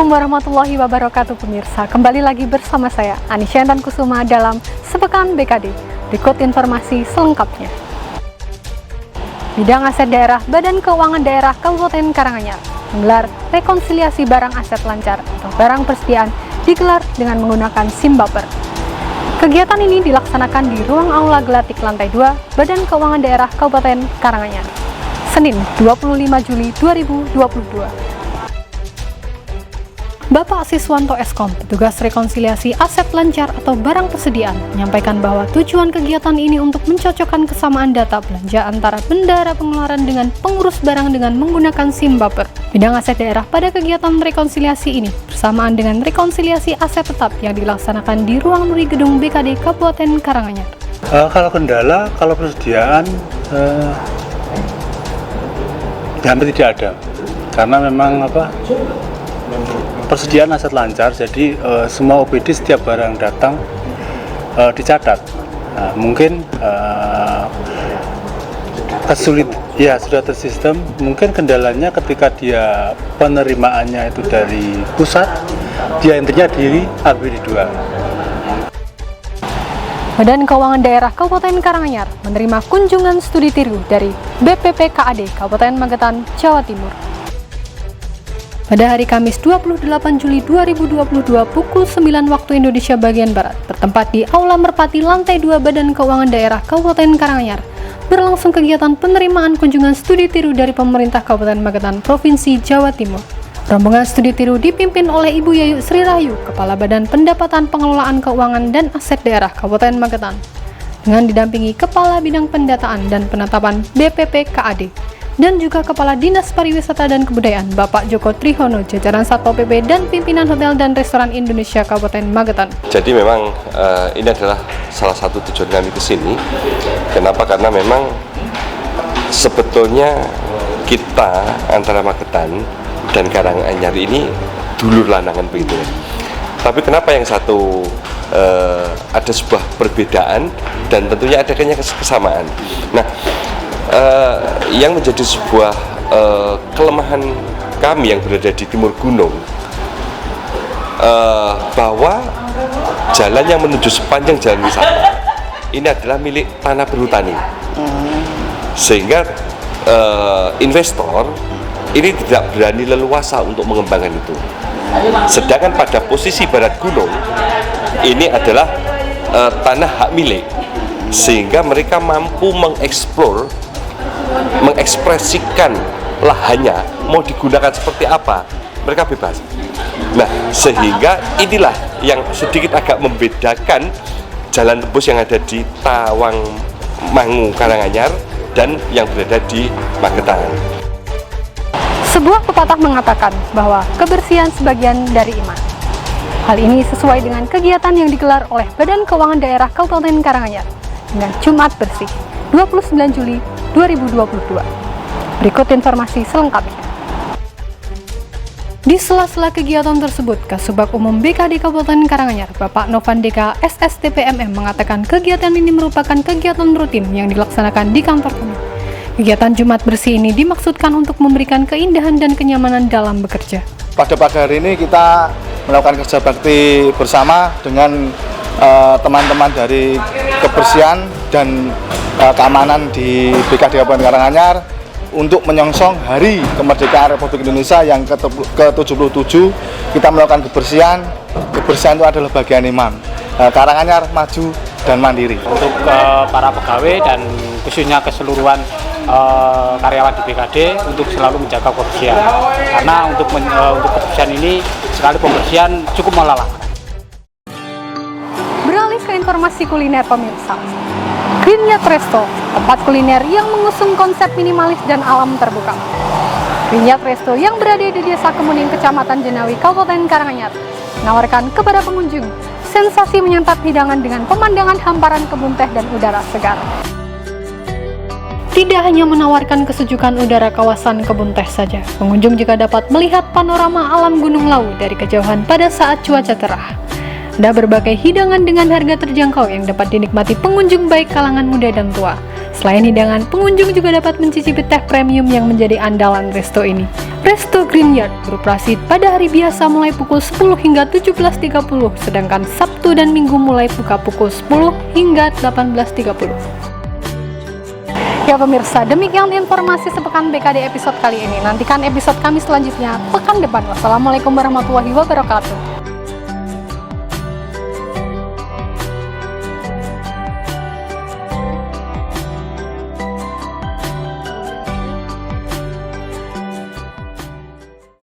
Assalamualaikum warahmatullahi wabarakatuh pemirsa. Kembali lagi bersama saya Anisya dan Kusuma dalam Sepekan BKD. Berikut informasi selengkapnya. Bidang Aset Daerah Badan Keuangan Daerah Kabupaten Karanganyar menggelar rekonsiliasi barang aset lancar atau barang persediaan digelar dengan menggunakan SIM Buffer. Kegiatan ini dilaksanakan di ruang Aula Gelatik lantai 2 Badan Keuangan Daerah Kabupaten Karanganyar, Senin 25 Juli 2022. Bapak Siswanto Eskom, petugas rekonsiliasi aset lancar atau barang persediaan, menyampaikan bahwa tujuan kegiatan ini untuk mencocokkan kesamaan data belanja antara bendahara pengeluaran dengan pengurus barang dengan menggunakan SIM Buffer. Bidang aset daerah pada kegiatan rekonsiliasi ini bersamaan dengan rekonsiliasi aset tetap yang dilaksanakan di ruang Nuri Gedung BKD Kabupaten Karanganyar. Kalau kendala, kalau persediaan hampir tidak ada, karena memang persediaan aset lancar, jadi semua OPD setiap barang datang dicatat. Mungkin sudah tersistem. Mungkin kendalanya ketika dia penerimaannya itu dari pusat, dia intinya di ABD2. Badan Keuangan Daerah Kabupaten Karanganyar menerima kunjungan studi tiru dari BPPKAD Kabupaten Magetan, Jawa Timur. Pada hari Kamis 28 Juli 2022 pukul 9 waktu Indonesia bagian Barat, bertempat di Aula Merpati lantai 2 Badan Keuangan Daerah Kabupaten Karanganyar, berlangsung kegiatan penerimaan kunjungan studi tiru dari pemerintah Kabupaten Magetan, Provinsi Jawa Timur. Rombongan studi tiru dipimpin oleh Ibu Yayu Sri Rahayu, Kepala Badan Pendapatan Pengelolaan Keuangan dan Aset Daerah Kabupaten Magetan, dengan didampingi Kepala Bidang Pendataan dan Penetapan BPPKAD, dan juga Kepala Dinas Pariwisata dan Kebudayaan Bapak Joko Trihono, jajaran Satpol PP dan pimpinan Hotel dan Restoran Indonesia Kabupaten Magetan. Jadi memang ini adalah salah satu tujuan kami ke sini. Kenapa? Karena memang sebetulnya kita antara Magetan dan Karanganyar ini dulur lanangan begitu. Tapi kenapa yang satu ada sebuah perbedaan dan tentunya ada kesamaan. Nah, yang menjadi sebuah kelemahan kami yang berada di timur gunung, bahwa jalan yang menuju sepanjang jalan wisata ini adalah milik tanah berhutani, sehingga investor ini tidak berani leluasa untuk mengembangkan itu. Sedangkan pada posisi barat gunung ini adalah tanah hak milik, sehingga mereka mampu mengekspresikan lahannya mau digunakan seperti apa, mereka bebas. Nah, sehingga inilah yang sedikit agak membedakan jalan tembus yang ada di Tawangmangu Karanganyar dan yang berada di Magetan. Sebuah pepatah mengatakan bahwa kebersihan sebagian dari iman. Hal ini sesuai dengan kegiatan yang digelar oleh Badan Keuangan Daerah Kabupaten Karanganyar dengan Jumat Bersih 29 Juli 2022. Berikut informasi selengkapnya. Di sela-sela kegiatan tersebut, Kasubag Umum BKD Kabupaten Karanganyar, Bapak Novandeka SSTPMM mengatakan kegiatan ini merupakan kegiatan rutin yang dilaksanakan di kantor kami. Kegiatan Jumat Bersih ini dimaksudkan untuk memberikan keindahan dan kenyamanan dalam bekerja. Pada pagi hari ini kita melakukan kerja bakti bersama dengan teman-teman dari kebersihan dan keamanan di BKD Kabupaten Karanganyar untuk menyongsong Hari Kemerdekaan Republik Indonesia yang ke-77. Kita melakukan kebersihan. Kebersihan itu adalah bagian iman. Karanganyar maju dan mandiri. Untuk para pegawai dan khususnya keseluruhan karyawan di BKD untuk selalu menjaga kebersihan, karena untuk kebersihan ini sekali pembersihan cukup melelahkan. Beralih ke informasi kuliner pemirsa, Greenyard Resto, tempat kuliner yang mengusung konsep minimalis dan alam terbuka. Greenyard Resto yang berada di Desa Kemuning, Kecamatan Jenawi, Kabupaten Karanganyar, menawarkan kepada pengunjung sensasi menyantap hidangan dengan pemandangan hamparan kebun teh dan udara segar. Tidak hanya menawarkan kesejukan udara kawasan kebun teh saja, pengunjung juga dapat melihat panorama alam Gunung Lawu dari kejauhan pada saat cuaca cerah. Ada berbagai hidangan dengan harga terjangkau yang dapat dinikmati pengunjung baik kalangan muda dan tua. Selain hidangan, pengunjung juga dapat mencicipi teh premium yang menjadi andalan resto ini. Resto Green Yard beroperasi pada hari biasa mulai pukul 10 hingga 17.30, sedangkan Sabtu dan Minggu mulai buka pukul 10 hingga 18.30. Ya pemirsa, demikian informasi sepekan BKD episode kali ini. Nantikan episode kami selanjutnya pekan depan. Wassalamualaikum warahmatullahi wabarakatuh.